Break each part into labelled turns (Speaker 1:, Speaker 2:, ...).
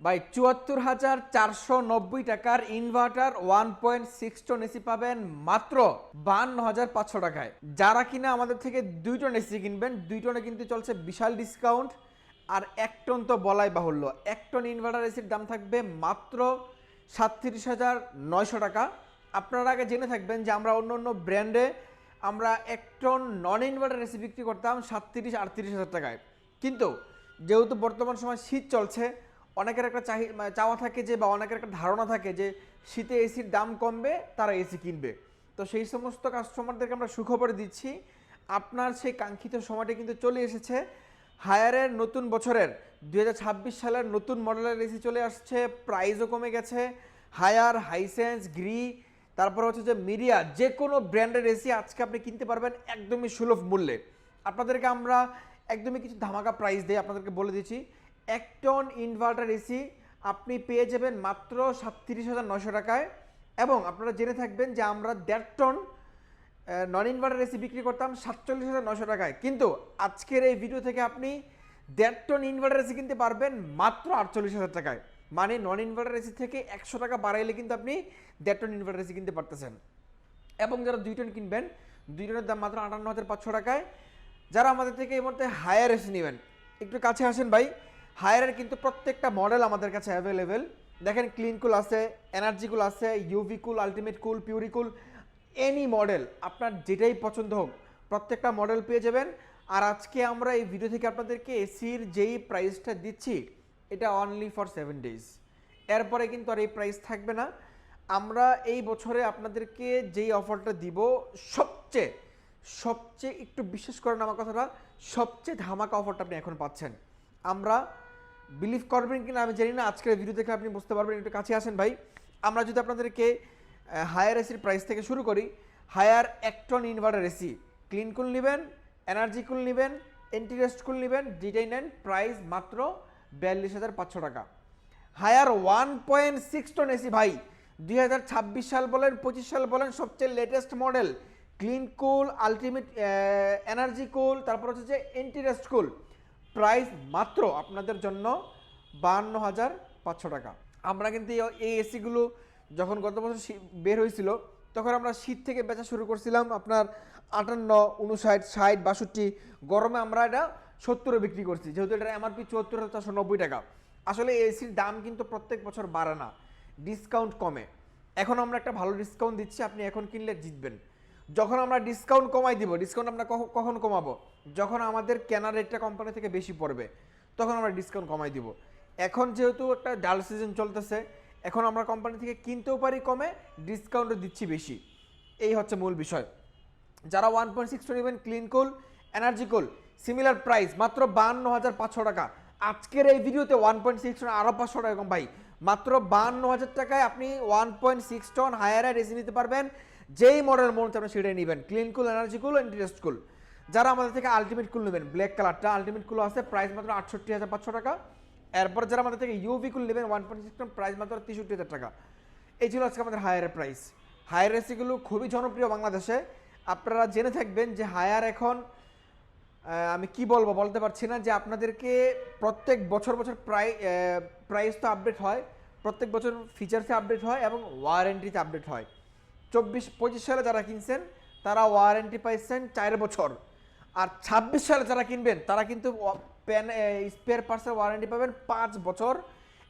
Speaker 1: ভাই ৭৪,৪৯০ টাকার inverter 1.6 ton AC পাবেন মাত্র ৫২,৫০০ টাকায়। যারা কিনা আমাদের থেকে ২ টন এসি কিনবেন, ২ টনে কিন্তু চলছে বিশাল ডিসকাউন্ট। আর ১ টন তো বলাই বাহুল্য, ১ টন ইনভার্টার এসির দাম থাকবে মাত্র ৩৭,৯০০ টাকা। আপনারা আগে জেনে থাকবেন যে আমরা অন্য অন্য ব্র্যান্ডে আমরা ১ টন নন ইনভার্টার এসি বিক্রি করতাম ৩৭-৩৮ হাজার টাকায়। কিন্তু যেহেতু বর্তমান সময় শীত চলছে, অনেকের একটা চাওয়া থাকে যে, বা অনেকের একটা ধারণা থাকে যে শীতে এসির দাম কমবে, তারা এসি কিনবে। তো সেই সমস্ত কাস্টমারদেরকে আমরা সুখবর দিচ্ছি, আপনার সেই কাঙ্ক্ষিত সময়টা কিন্তু চলে এসেছে। হায়ারের নতুন বছরের ২০২৬ সালের নতুন মডেলের এসি চলে আসছে, প্রাইসও কমে গেছে। হায়ার, হাইসেন্স, গ্রি, তারপর হচ্ছে যে মিডিয়া, যে কোনো ব্র্যান্ডের এসি আজকে আপনি কিনতে পারবেন একদমই সুলভ মূল্যে। আপনাদেরকে আমরা একদমই কিছু ধামাকা প্রাইস দিয়ে আপনাদেরকে বলে দিচ্ছি। ১ টন ইনভার্টার এসি আপনি পেয়ে যাবেন মাত্র ৩৭,৯০০ টাকায়। এবং আপনারা জেনে থাকবেন যে আমরা ১.৫ টন নন ইনভার্টার এসি বিক্রি করতাম ৪৭,৯০০ টাকায়, কিন্তু আজকের এই ভিডিও থেকে আপনি ১.৫ টন ইনভার্টার এসি কিনতে পারবেন মাত্র ৪৮,০০০ টাকায়। মানে নন ইনভার্টার এসি থেকে ১০০ টাকা বাড়াইলে কিন্তু আপনি ১.৫ টন ইনভার্টার এসি কিনতে পারতেছেন। এবং যারা ২ টন কিনবেন, ২ টনের দাম মাত্র ৫৮,৫০০ টাকায়। যারা আমাদের থেকে এই মুহূর্তে হায়ার এসি নেবেন, একটু কাছে আসেন ভাই। হায়ারের কিন্তু প্রত্যেকটা মডেল আমাদের কাছে অ্যাভেলেবেল। দেখেন, ক্লিন কুল আছে, এনার্জি কুল আছে, ইউভি কুল, আলটিমেট কুল, পিউরি কুল, এনি মডেল আপনার যেটাই পছন্দ হোক প্রত্যেকটা মডেল পেয়ে যাবেন। আর আজকে আমরা এই ভিডিও থেকে আপনাদেরকে এসির যেই প্রাইসটা দিচ্ছি, এটা অনলি ফর 7 ডেজ। এরপরে কিন্তু আর এই প্রাইস থাকবে না। আমরা এই বছরে আপনাদেরকে যেই অফারটা দিব, সবচেয়ে সবচেয়ে একটু বিশ্বাস করেন আমার কথাটা, সবচেয়ে ধামাকা অফারটা আপনি এখন পাচ্ছেন। আমরা বিলিভ করবেন কিনা আমি জানি না, আজকের ভিডিও দেখে আপনি বুঝতে পারবেন। একটু কাছে আসেন ভাই। আমরা যদি আপনাদেরকে হায়ার এসির প্রাইস থেকে শুরু করি, Haier ১ ton inverter AC, clean cool নেবেন, এনার্জি কুল নেবেন, এন্টিরেস্ট কুল নেবেন, যেটাই নেন প্রাইস মাত্র ৪২,৫০০ টাকা। হায়ার 1.6 টন এসি ভাই, ২০২৬ সাল বলেন, ২৫ সাল বলেন, সবচেয়ে লেটেস্ট মডেল, ক্লিন কুল, আলটিমেট এনার্জি কুল, তারপর হচ্ছে যে এন্টিরেস্ট কুল, প্রাইস মাত্র আপনাদের জন্য ৫২,৫০০ টাকা। আমরা কিন্তু এই এসিগুলো যখন গত বছর বের হয়েছিল, তখন আমরা শীত থেকে বেচা শুরু করছিলাম আপনার ৫৮, ৫৯, ৬০, ৬২। গরমে আমরা এটা ৭০-এ বিক্রি করছি, যেহেতু এটা এমআরপি ৭৪,৪৯০ টাকা। আসলে এসির দাম কিন্তু প্রত্যেক বছর বাড়ে না, ডিসকাউন্ট কমে। এখন আমরা একটা ভালো ডিসকাউন্ট দিচ্ছি, আপনি এখন কিনলে জিতবেন। যখন আমরা ডিসকাউন্ট কমাই দিব, ডিসকাউন্ট আমরা কখন কমাবো? যখন আমাদের কেনার রেটটা কোম্পানি থেকে বেশি পড়বে, তখন আমরা ডিসকাউন্ট কমাই দিব। এখন যেহেতু একটা ডাল সিজন চলতেছে, এখন আমরা কোম্পানি থেকে কিনতেও পারি কমে, ডিসকাউন্টও দিচ্ছি বেশি। এই হচ্ছে মূল বিষয়। যারা 1.6 টন নেবেন, ক্লিন কুল, এনার্জি কুল, সিমিলার প্রাইস মাত্র ৫২,৫০০ টাকা। আজকের এই ভিডিওতে 1.6 টন আরও ৫০০ টাকা কম ভাই, মাত্র ৫২,০০০ টাকায় আপনি 1.6 টন হায়ার এসি নিতে পারবেন। যেই মডেল মন আপনি সেটাই নেবেন, ক্লিন কুল, এনার্জি কুল, এন্টিরেস্ট কুল। যারা আমাদের থেকে আলটিমেট কুল নেবেন, ব্ল্যাক কালারটা আলটিমেট কুল আছে, প্রাইস মাত্র ৬৮,৫০০ টাকা। এরপর যারা আমাদের থেকে ইউভি কুল নেবেন 1.6 টন, প্রাইস মাত্র ৬৩,০০০ টাকা। এই ছিল আজকে আমাদের হায়ারের প্রাইস। হায়ার এসিগুলো খুবই জনপ্রিয় বাংলাদেশে। আপনারা জেনে থাকবেন যে হায়ার এখন আমি কি বলবো বলতে পারছি না, যে আপনাদেরকে প্রত্যেক বছর প্রাইস তো আপডেট হয়, প্রত্যেক বছর ফিচার্সে আপডেট হয় এবং ওয়ারেন্টিতে আপডেট হয়। ২৪-২৫ সালে যারা কিনছেন তারা ওয়ারেন্টি পাইছেন ৪ বছর, আর ২৬ সালে যারা কিনবেন তারা কিন্তু স্পেয়ার পার্টসের ওয়ারেন্টি পাবেন ৫ বছর,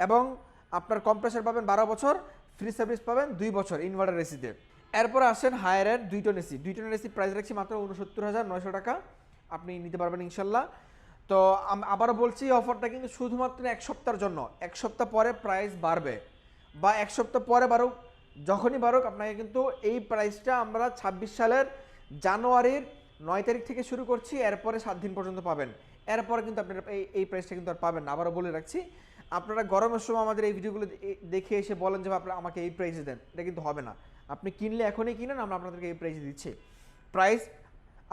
Speaker 1: এবং আপনার কম্প্রেসার পাবেন ১২ বছর, ফ্রি সার্ভিস পাবেন ২ বছর ইনভার্টার এসিতে। এরপর আসেন হায়ারের ২ টন এসি। ২ টনের এসি প্রাইস রাখছি মাত্র ৬৯,৯০০ টাকা, আপনি নিতে পারবেন ইনশাল্লাহ। তো আবারও বলছি, অফারটা কিন্তু শুধুমাত্র ১ সপ্তাহের জন্য। ১ সপ্তাহ পরে প্রাইস বাড়বে, বা ১ সপ্তাহ পরে বাড়ুক, যখনই বাড়ুক, আপনাকে কিন্তু এই প্রাইসটা আমরা ২৬ সালের জানুয়ারির ৯ তারিখ থেকে শুরু করছি, এরপরে ৭ দিন পর্যন্ত পাবেন। এরপরে কিন্তু আপনারা এই প্রাইসটা কিন্তু আর পাবেন না। আবারও বলে রাখছি, আপনারা গরমের সময় আমাদের এই ভিডিওগুলো দেখে এসে বলেন যে আপনারা আমাকে এই প্রাইসে দেন, এটা কিন্তু হবে না। আপনি কিনলে এখনই কিনেন, আমরা আপনাদেরকে এই প্রাইসে দিচ্ছি। প্রাইস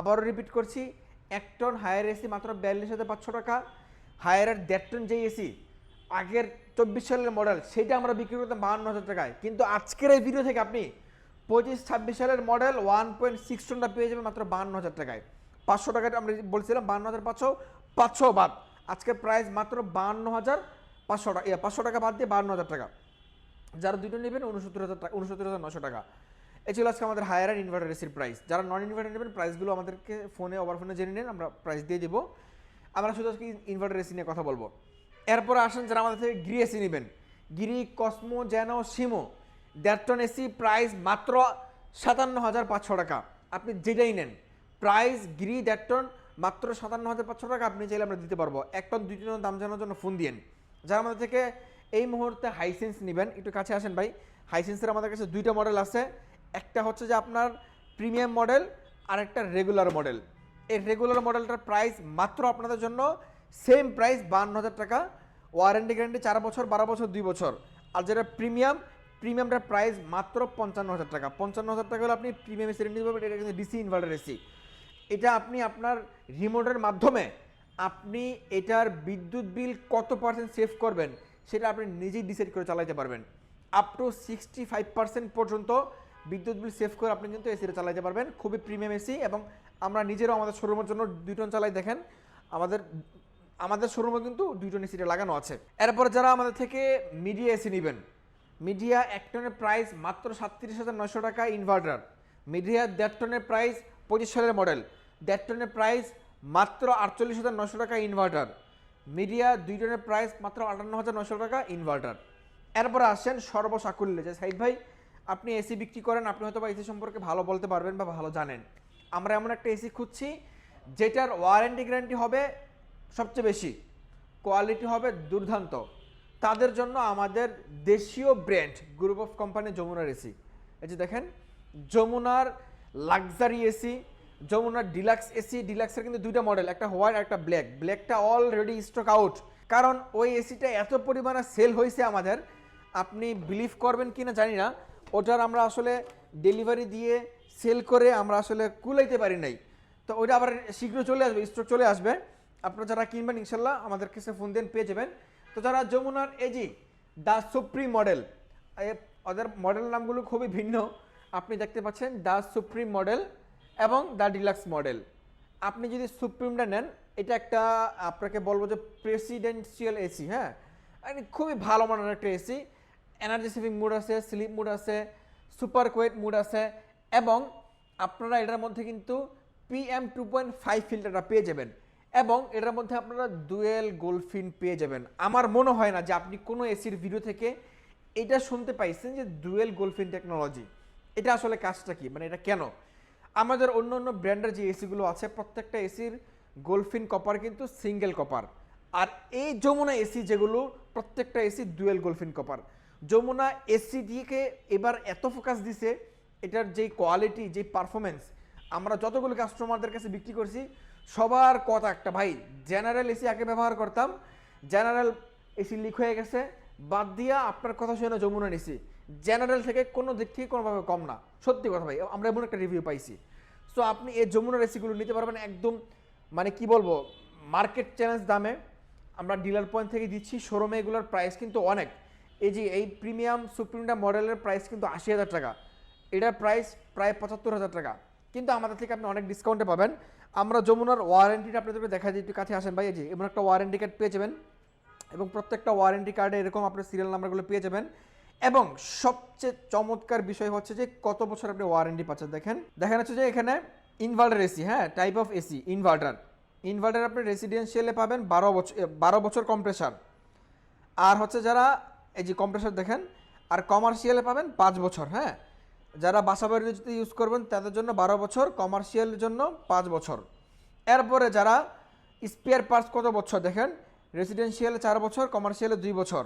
Speaker 1: আবারও রিপিট করছি, ১ টন হায়ার এসি মাত্র ৪২,৫০০ টাকা। হায়ারের ১.৫ টন যে এসি আগের ২৪ সালের মডেল, সেটা আমরা বিক্রি করতাম ৫২,০০০ টাকায়, কিন্তু আজকের এই ভিডিও থেকে আপনি ২৫-২৬ সালের মডেল 1.6 টনটা পেয়ে যাবেন মাত্র ৫২,০০০ টাকায়। ৫০০ টাকাটা আমরা বলছিলাম ৫২,৫০০, ৫০০ বাদ, আজকের প্রাইস মাত্র 500 টাকা, 500 টাকা বাদ দিয়ে 52,000 টাকা। যারা দুটো নেবেন 69,000 টাকা, 69,900 টাকা। এই ছিল আজকে আমাদের হায়ার অ্যান্ড ইনভার্টার এসির প্রাইস। যারা নন ইনভার্টার নেবেন প্রাইসগুলো আমাদেরকে ফোনে ওভার ফোনে জেনে নেন, আমরা প্রাইস দিয়ে দেবো। আমরা শুধু আজকে ইনভার্টার এসি নিয়ে কথা বলবো। এরপরে আসেন যারা আমাদের থেকে গিরি এসি নেবেন, গিরি, কসমো, জ্যানো, সিমো 1.5 টন এসি প্রাইস মাত্র 57,500 টাকা। আপনি যেটাই নেন প্রাইস গিরি 1.5 টন মাত্র 57,500 টাকা। আপনি চাইলে আমরা দিতে পারবো। 1 টন 2 টন দাম জানার জন্য ফোন দিন। যারা আমাদের থেকে এই মুহূর্তে হাইসেন্স নেবেন, একটু কাছে আসেন ভাই। হাইসেন্সের আমাদের কাছে 2টা মডেল আছে। একটা হচ্ছে যে আপনার প্রিমিয়াম মডেল আর একটা রেগুলার মডেল। এই রেগুলার মডেলটার প্রাইস মাত্র আপনাদের জন্য সেম প্রাইস 52,000 টাকা, ওয়ারেন্টি গ্যারান্টি 4 বছর, 12 বছর, 2 বছর। আর যেটা প্রিমিয়ামটার প্রাইস মাত্র 55,000 টাকা। 55,000 টাকা হলে আপনি প্রিমিয়াম এসি নিতে পারবেন। এটা কিন্তু ডিসি ইনভার্টার এসি। এটা আপনি আপনার রিমোটের মাধ্যমে আপনি এটার বিদ্যুৎ বিল কত পার্সেন্ট সেভ করবেন সেটা আপনি নিজেই ডিসাইড করে চালাতে পারবেন। আপ টু 65% পর্যন্ত বিদ্যুৎ বিল সেভ করে আপনি কিন্তু এসিটা চালাতে পারবেন। খুবই প্রিমিয়াম এসি। এবং আমরা নিজেরাও আমাদের শোরুমের জন্য 2 টন চালাই। দেখেন আমাদের শোরুমে কিন্তু 2 টন এসিটা লাগানো আছে। এরপর যারা আমাদের থেকে মিডিয়া এসি নেবেন, মিডিয়া 1 টনের প্রাইস মাত্র 37,900 টাকা ইনভার্টার। মিডিয়া 1.5 টনের প্রাইস 25 সালের মডেল, 1.5 টনের প্রাইস মাত্র 48,900 টাকা ইনভার্টার। মিডিয়া 2 টনের প্রাইস মাত্র 58,900 টাকা ইনভার্টার। এরপরে আসেন সর্বসাকুল্যে, যে সাইদ ভাই আপনি এসি বিক্রি করেন, আপনি হয়তো বা এসি সম্পর্কে ভালো বলতে পারবেন বা ভালো জানেন। আমরা এমন একটা এসি খুঁজছি যেটার ওয়ারেন্টি গ্যারান্টি হবে সবচেয়ে বেশি, কোয়ালিটি হবে দুর্দান্ত। তাদের জন্য আমাদের দেশীয় ব্র্যান্ড গ্রুপ অফ কোম্পানি যমুনার এসি। এই যে দেখেন যমুনার লাক্সারি এসি, যমুনার ডিলাক্স এসি। ডিলাক্সের কিন্তু 2টা মডেল, একটা হোয়াইট আর একটা ব্ল্যাক। ব্ল্যাকটা অলরেডি স্টক আউট, কারণ ওই এসিটা এত পরিমাণে সেল হয়েছে আমাদের, আপনি বিলিভ করবেন কি না জানি না। ওটার আমরা আসলে ডেলিভারি দিয়ে সেল করে আমরা আসলে কুলাইতে পারি নাই। তো ওইটা আবার শীঘ্র চলে আসবে, স্টক চলে আসবে। আপনারা যারা কিনবেন ইনশাল্লাহ আমাদের কাছে ফোন দেন, পেয়ে যাবেন। তো যারা যমুনার এজি দ্য সুপ্রিম মডেল, ওদের মডেল নামগুলো খুবই ভিন্ন। আপনি দেখতে পাচ্ছেন দ্য সুপ্রিম মডেল এবং দ্য ডিলাক্স মডেল। আপনি যদি সুপ্রিমটা নেন, এটা একটা আপনাকে বলবো যে প্রেসিডেন্সিয়াল এসি। হ্যাঁ, খুবই ভালো মানের একটা এসি। এনার্জি সেভিং মুড আছে, স্লিপ মুড আছে, সুপার কোয়েট মুড আছে। এবং আপনারা এটার মধ্যে কিন্তু PM 2.5 ফিল্টারটা পেয়ে যাবেন। এবং এটার মধ্যে আপনারা ডুয়েল গোল্ডফিন পেয়ে যাবেন। আমার মনে হয় না যে আপনি কোনো এসির ভিডিও থেকে এটা শুনতে পাইছেন যে ডুয়েল গোল্ডফিন টেকনোলজি। এটা আসলে কাজটা কি, মানে এটা কেন? আমাদের অন্য অন্য ব্র্যান্ডের যে এসিগুলো আছে প্রত্যেকটা এসির গোল্ডফিন কপার কিন্তু সিঙ্গেল কপার। আর এই যমুনা এসি যেগুলো প্রত্যেকটা AC dual goldfin copper. Jamuna AC দিকে এবার এত ফোকাস দিছে, এটার যেই কোয়ালিটি, যেই পারফরমেন্স, আমরা যতগুলো কাস্টমারদের কাছে বিক্রি করছি সবার কথা একটা, ভাই জেনারেল এসি আগে ব্যবহার করতাম, জেনারেল এসি লিক হয়ে গেছে, বাদ দিয়া আপনার কথা শুনে যমুনার এসি জেনারেল থেকে কোনো দিক থেকে কোনোভাবে কম না। সত্যি কথা ভাই, আমরা এমন একটা রিভিউ পাইছি। সো আপনি এই যমুনার এসিগুলো নিতে পারবেন একদম, মানে কি বলবো, মার্কেট চ্যালেঞ্জ দামে। আমরা ডিলার পয়েন্ট থেকে দিচ্ছি, শোরুমে এগুলোর প্রাইস কিন্তু অনেক। এই যে এই প্রিমিয়াম সুপ্রিমটা মডেলের প্রাইস কিন্তু 80,000 টাকা, এটার প্রাইস প্রায় 75,000 টাকা। কিন্তু আমাদের থেকে আপনি অনেক ডিসকাউন্টে পাবেন। আমরা যমুনার ওয়ারেন্টিটা আপনাদেরকে দেখা দিই, একটু কাছে আসেন ভাই। এই যে এমন একটা ওয়ারেন্টি কার্ড পেয়ে যাবেন, এবং প্রত্যেকটা ওয়ারেন্টি কার্ডে এরকম আপনার সিরিয়াল নাম্বারগুলো পেয়ে যাবেন। এবং সবচেয়ে চমৎকার বিষয় হচ্ছে যে কত বছর আপনি ওয়ারেন্টি পাচ্ছেন। দেখেন হচ্ছে যে এখানে ইনভার্টার এসি, হ্যাঁ টাইপ অফ এসি ইনভার্টার আপনি রেসিডেন্সিয়ালে পাবেন 12 বছর কম্প্রেসার। আর হচ্ছে যারা এই যে কম্প্রেসার দেখেন, আর কমার্শিয়ালে পাবেন 5 বছর। হ্যাঁ, যারা বাসা বাড়িতে যদি ইউজ করবেন তাদের জন্য 12 বছর, কমার্শিয়ালের জন্য 5 বছর। এরপরে যারা স্পেয়ার পার্টস কত বছর দেখেন, রেসিডেন্সিয়ালে 4 বছর, কমার্শিয়ালে 2 বছর।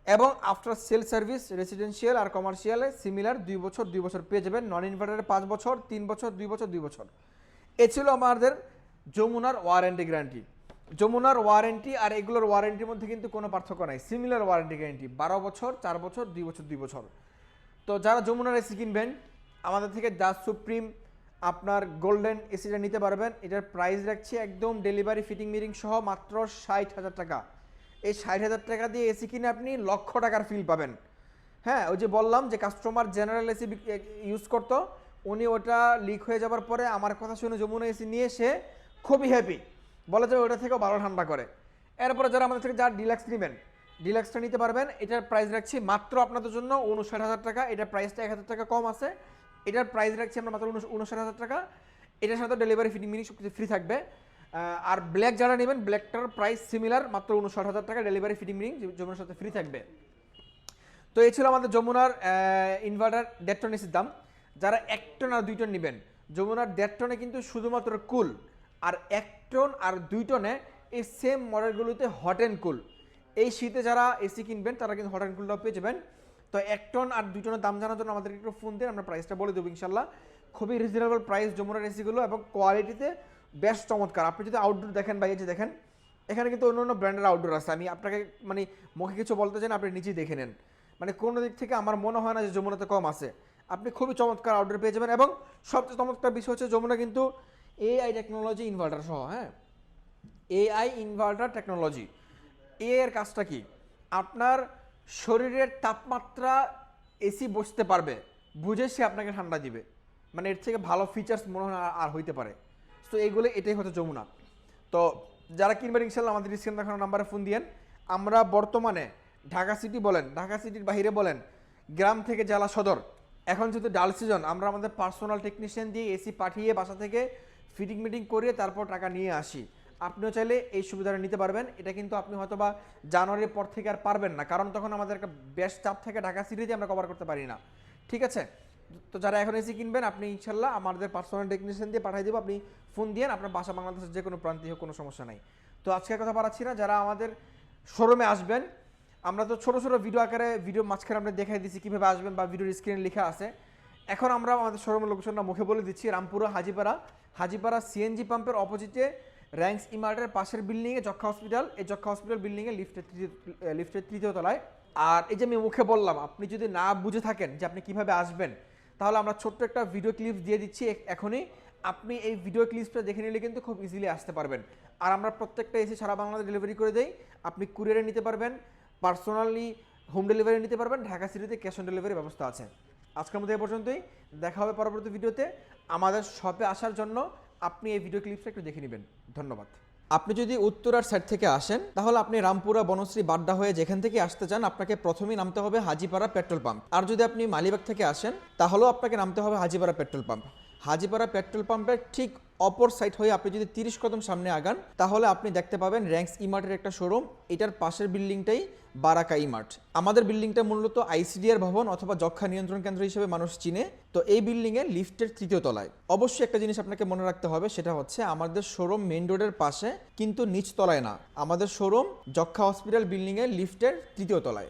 Speaker 1: এবং আফটার সেল সার্ভিস রেসিডেন্সিয়াল আর কমার্শিয়ালে সিমিলার 2 বছর 2 বছর পেয়ে যাবেন। নন ইনভার্টারে 5 বছর, 3 বছর, 2 বছর, 2 বছর। এ ছিল আমাদের যমুনার ওয়ারেন্টি গ্যারান্টি। যমুনার ওয়ারেন্টি আর এগুলোর ওয়ারেন্টির মধ্যে কিন্তু কোনো পার্থক্য নাই, সিমিলার ওয়ারেন্টি গ্যারান্টি, 12 বছর, 4 বছর, 2 বছর, 2 বছর। তো যারা যমুনার এসি কিনবেন আমাদের থেকে দ্য সুপ্রিম আপনার গোল্ডেন এসিটা নিতে পারবেন। এটার প্রাইস রাখছি একদম ডেলিভারি ফিটিং মিটিং সহ মাত্র 60,000 টাকা। এই 60,000 টাকা দিয়ে এসি কিনে আপনি লক্ষ টাকার ফিল পাবেন। হ্যাঁ, ওই যে বললাম যে কাস্টমার জেনারেল এসি ইউজ করতো, উনি ওটা লিক হয়ে যাওয়ার পরে আমার কথা শুনে যমুনা এসি নিয়ে সে খুবই হ্যাপি, বলা যায় ওটা থেকেও ভালো ঠান্ডা করে। এরপরে যারা আমাদের থেকে যারা ডিলাক্স নেবেন, ডিলাক্সটা নিতে পারবেন। এটার প্রাইস রাখছি মাত্র আপনাদের জন্য 59,000 টাকা। এটার প্রাইসটা 1,000 টাকা কম আছে। এটার প্রাইস রাখছি আমরা মাত্র 59,000 টাকা। এটার সাথে ডেলিভারি ফিটিং মিনি সব কিছু ফ্রি থাকবে। আর ব্ল্যাক যারা নেবেন ব্ল্যাকটার প্রাইস সিমিলার, মাত্র 59,000 টাকা, ডেলিভারি ফিটিং মিনি যমুনার সাথে ফ্রি থাকবে। তো এই ছিল আমাদের যমুনার ইনভার্টার 1.5 টন এসির দাম। যারা 1 টন আর 2 টন নেবেন, যমুনার 1.5 টনে কিন্তু শুধুমাত্র কুল, আর 1 টন আর 2 টনে এই সেম মডেলগুলোতে হট অ্যান্ড কুল। এই শীতে যারা এসি কিনবেন তারা কিন্তু হট অ্যান্ড কুলটাও পেয়ে যাবেন। তো 1 টন আর 2 টনের দাম জানার জন্য আমাদেরকে একটু ফোন দিন, আমরা প্রাইসটা বলে দেবো ইনশাল্লাহ। খুবই রিজনেবল প্রাইস যমুনার এসিগুলো, এবং কোয়ালিটিতে বেশ চমৎকার। আপনি যদি আউটডোর দেখেন বা এই যে দেখেন, এখানে কিন্তু অন্য অন্য ব্র্যান্ডের আউটডোর আছে। আমি আপনাকে মানে মুখে কিছু বলতে চাই না, আপনি নিজেই দেখে নেন। মানে কোনো দিক থেকে আমার মনে হয় না যে যমুনাতে কম আছে। আপনি খুবই চমৎকার আউটডোর পেয়ে যাবেন, এবং সবচেয়ে চমৎকার বিষয় হচ্ছে যমুনা কিন্তু এআই টেকনোলজি ইনভার্টার সহ, হ্যাঁ, এআই ইনভার্টার টেকনোলজি। এর কাজটা কি? আপনার শরীরের তাপমাত্রা এসি বসতে পারবে, বুঝে সে আপনাকে ঠান্ডা দিবে। মানে এর থেকে ভালো ফিচার্স মনে হয় আর হইতে পারে। তো এইগুলো এটাই হচ্ছে যমুনা। তো যারা কিনবেন ইনশাল্লাহ আমাদের স্ক্রিন দেখানো নাম্বারে ফোন দিয়েন। আমরা বর্তমানে ঢাকা সিটি বলেন, ঢাকা সিটির বাইরে বলেন, গ্রাম থেকে জেলা সদর, এখন যেহেতু ডাল সিজন, আমরা আমাদের পার্সোনাল টেকনিশিয়ান দিয়ে এসি পাঠিয়ে বাসা থেকে ফিটিং মিটিং করিয়ে তারপর টাকা নিয়ে আসি। আপনিও চাইলে এই সুবিধাটা নিতে পারবেন। এটা কিন্তু আপনি হয়তো বা জানুয়ারির পর থেকে আর পারবেন না, কারণ তখন আমাদের একটা বেশ চাপ থেকে ঢাকা সিটিতে আমরা কভার করতে পারি না। ঠিক আছে? তো যারা এখন এসি কিনবেন, আপনি ইনশাল্লাহ আমাদের পার্সোনাল টেকনিশিয়ান দিয়ে পাঠিয়ে দেবো। আপনি ফোন দিয়ে আপনার বাসা বাংলাদেশের যে কোনো প্রান্তে হোক, কোনো সমস্যা নাই। তো আজকে কথা বাড়াচ্ছি না, যারা আমাদের শোরুমে আসবেন, আমরা তো ছোটো ছোটো ভিডিও আকারে ভিডিও মাঝখানে আমরা দেখাই দিচ্ছি কীভাবে আসবেন, বা ভিডিওর স্ক্রিনে লেখা আছে। এখন আমরা আমাদের শোরুমের লোকেশনটা মুখে বলে দিচ্ছি। রামপুরা হাজিপাড়া সিএনজি পাম্পের অপোজিটে র্যাঙ্কস ইমার্টের পাশের বিল্ডিংয়ে যক্ষা হসপিটাল, এই যক্ষা হসপিটাল বিল্ডিংয়ে লিফটের 3য় তলায়। আর এই যে আমি মুখে বললাম, আপনি যদি না বুঝে থাকেন যে আপনি কিভাবে আসবেন, তাহলে আমরা ছোট্ট একটা ভিডিও ক্লিপ দিয়ে দিচ্ছি এখনই। আপনি এই ভিডিও ক্লিপটা দেখে নিলে কিন্তু খুব ইজিলি আসতে পারবেন। আর আমরা প্রত্যেকটা এসি সারা বাংলাদেশ ডেলিভারি করে দেই। আপনি কুরিয়ারে নিতে পারবেন, পার্সোনালি হোম ডেলিভারি নিতে পারবেন। ঢাকা সিটিতে ক্যাশ অন ডেলিভারি ব্যবস্থা আছে। আজকের মধ্যে এ পর্যন্তই, দেখা হবে পরবর্তী ভিডিওতে। আমাদের শপে আসার জন্য আপনি এই ভিডিও ক্লিপটা একটু দেখে নেবেন। ধন্যবাদ। আপনি যদি উত্তরার সাইড থেকে আসেন, তাহলে আপনি রামপুরা বনশ্রী বাড্ডা হয়ে যেখান থেকে আসতে চান, আপনাকে প্রথমেই নামতে হবে হাজিপাড়া পেট্রোল পাম্প। আর যদি আপনি মালিবাগ থেকে আসেন, তাহলেও আপনাকে নামতে হবে Hajipara petrol pump. Hajipara petrol পাম্পের ঠিক অপর সাইড হয়ে আপনি যদি 30 কদম সামনে আগান, তাহলে আপনি দেখতে পাবেন র্যাঙ্কস ইমার্টের একটা শোরুম। এটার পাশের বিল্ডিংটাই বারাকা ইমার্ট। আমাদের বিল্ডিংটা মূলত আইসিডিআর ভবন অথবা যক্ষা নিয়ন্ত্রণ কেন্দ্র হিসেবে মানুষ চিনে। তো এই বিল্ডিংয়ে লিফটের 3য় তলায়। অবশ্যই একটা জিনিস আপনাকে মনে রাখতে হবে, সেটা হচ্ছে আমাদের শোরুম মেইন রোডের পাশে, কিন্তু নিচ তলায় না। আমাদের শোরুম যক্ষা হসপিটাল বিল্ডিংয়ে লিফটের 3য় তলায়।